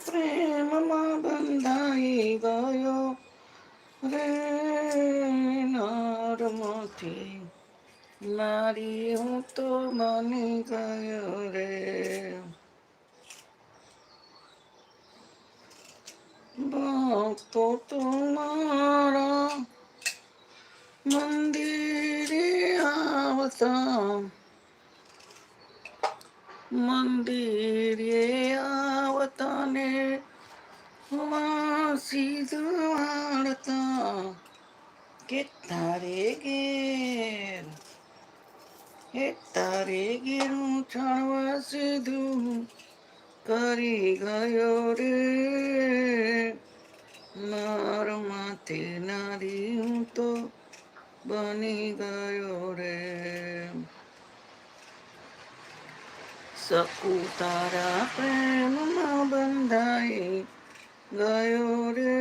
પ્રેમમાં બંધાઈ ગયો રે નરમાંથી નારી હું તો બની ગયો રે. ભક્તો તમારા મંદિરે આવતા મંદિરે આવતા ને વાસી જવાડતા કે તારે ઘેરું છાણવા સીધું કરી ગયો રે નર માથે નારી હું તો બની ગયો રે. સકુ તારા પ્રેમમાં બંધાઈ ગયો રે